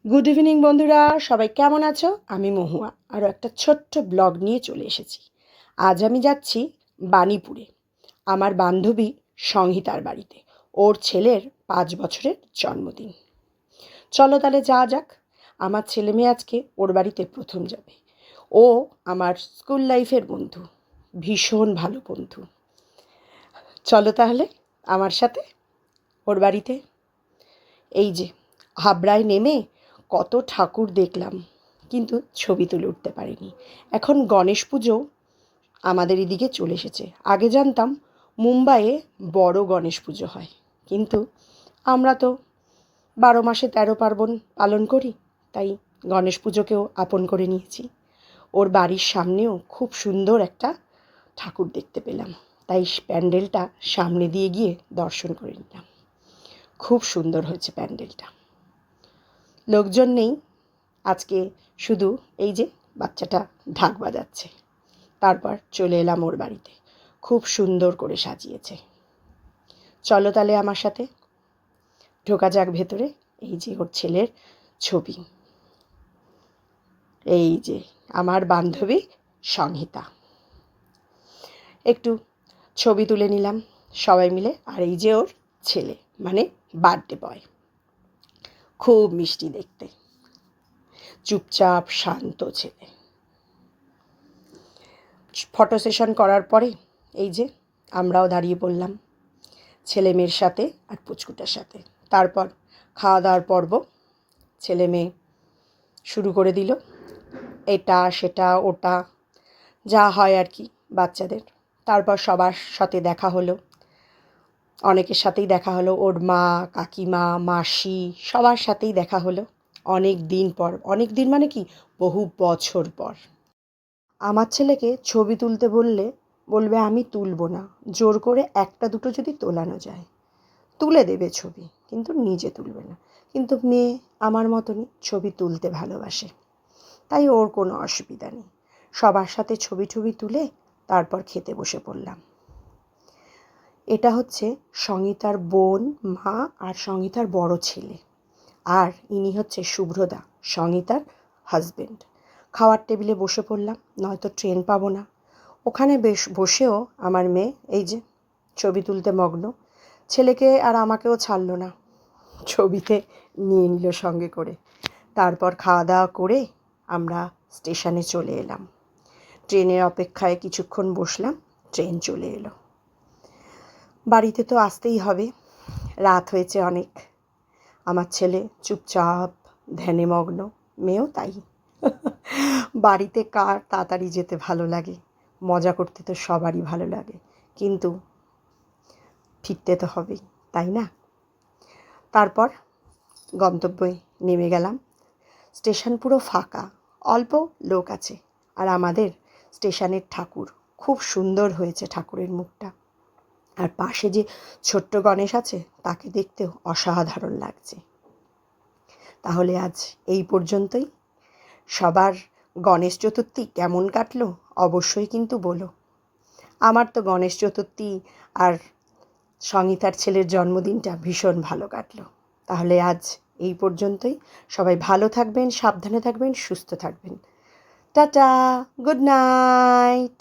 Good evening বন্ধুরা, সবাই কেমন আছো? আমি মহুয়া আরও একটা ছোট্ট ব্লগ নিয়ে চলে এসেছি। আজ আমি যাচ্ছি বাণীপুরে আমার বান্ধবী সংহিতার বাড়িতে। ওর ছেলের 5 বছরের জন্মদিন। চলো তাহলে যাওয়া যাক। আমার ছেলে মেয়ে আজকে ওর বাড়িতে প্রথম যাবে। ও আমার স্কুল লাইফের বন্ধু, ভীষণ ভালো বন্ধু। চলো তাহলে আমার সাথে ওর বাড়িতে। এই যে হাবড়ায় নেমে কত ঠাকুর দেখলাম, কিন্তু ছবি তুলে উঠতে পারিনি। এখন গণেশ পুজো আমাদের এদিকে চলে এসেছে। আগে জানতাম মুম্বাইয়ে বড় গণেশ পুজো হয়, কিন্তু আমরা তো 12 মাসে 13 পার্বণ পালন করি, তাই গণেশ পুজোকেও আপন করে নিয়েছি। ওর বাড়ির সামনেও খুব সুন্দর একটা ঠাকুর দেখতে পেলাম, তাই প্যান্ডেলটা সামনে দিয়ে গিয়ে দর্শন করে নিলাম। খুব সুন্দর হয়েছে প্যান্ডেলটা। লোকজন নেই আজকে, শুধু এই যে বাচ্চাটা ঢাক বাজাচ্ছে। তারপর চলে এলাম ওর বাড়িতে, খুব সুন্দর করে সাজিয়েছে। চলো তাহলে আমার সাথে ঢোকা যাক ভেতরে। এই যে ওর ছেলের ছবি, এই যে আমার বান্ধবী সংহিতা। একটু ছবি তুলে নিলাম সবাই মিলে। আর এই যে ওর ছেলে, মানে বার্থডে বয়, খুব মিষ্টি দেখতে, চুপচাপ শান্ত ছেলে। ফটো সেশন করার পরে এই যে আমরাও দাঁড়িয়ে পড়লাম ছেলে মেয়ের সাথে আর পুচকুটার সাথে। তারপর খাওয়া দাওয়ার পর্ব ছেলে মেয়ে শুরু করে দিল, এটা সেটা ওটা যা হয় আর কি বাচ্চাদের। তারপর সবার সাথে দেখা হলো, অনেকের সাথেই দেখা হলো, ওর মা, কাকিমা, মাসি, সবার সাথেই দেখা হলো। অনেক দিন পর, অনেক দিন মানে কি বহু বছর পর। আমার ছেলেকে ছবি তুলতে বললে বলবে আমি তুলব না, জোর করে একটা দুটো যদি তোলানো যায় তুলে দেবে ছবি, কিন্তু নিজে তুলবে না। কিন্তু মেয়ে আমার মতনই ছবি তুলতে ভালোবাসে, তাই ওর কোনো অসুবিধা নেই। সবার সাথে ছবি টবি তুলে তারপর খেতে বসে পড়লাম। এটা হচ্ছে সংহিতার বোন, মা আর সংহিতার বড় ছেলে, আর ইনি হচ্ছে শুভ্রদা, সংহিতার হাজবেন্ড। খাওয়ার টেবিলে বসে পড়লাম, নয়তো ট্রেন পাবো না। ওখানে বসেও আমার মেয়ে এই যে ছবি তুলতে মগ্ন। ছেলেকে আর আমাকেও ছাড়লো না, ছবিতে নিয়ে নিল সঙ্গে করে। তারপর খাওয়া দাওয়া করে আমরা স্টেশনে চলে এলাম। ট্রেনের অপেক্ষায় কিছুক্ষণ বসলাম, ট্রেন চলে এলো। বাড়িতে তো আসতেই হবে, রাত হয়েছে অনেক। আমার ছেলে চুপচাপ ধ্যানে মগ্ন, মেয়েও তাই। বাড়িতে কার তাড়াতাড়ি যেতে ভালো লাগে? মজা করতে তো সবারই ভালো লাগে, কিন্তু ফিরতে তো হবেই, তাই না? তারপর গন্তব্যে নেমে গেলাম। স্টেশন পুরো ফাঁকা, অল্প লোক আছে। আর আমাদের স্টেশনের ঠাকুর খুব সুন্দর হয়েছে, ঠাকুরের মুখটা। আর পাশে যে ছোট্ট গণেশ আছে তাকে দেখতেও অসাধারণ লাগছে। তাহলে আজ এই পর্যন্তই। সবার গণেশ চতুর্থী কেমন কাটলো অবশ্যই কিন্তু বলো। আমার তো গণেশ চতুর্থী আর সংহিতার ছেলের জন্মদিনটা ভীষণ ভালো কাটলো। তাহলে আজ এই পর্যন্তই। সবাই ভালো থাকবেন, সাবধানে থাকবেন, সুস্থ থাকবেন। Tata, good night.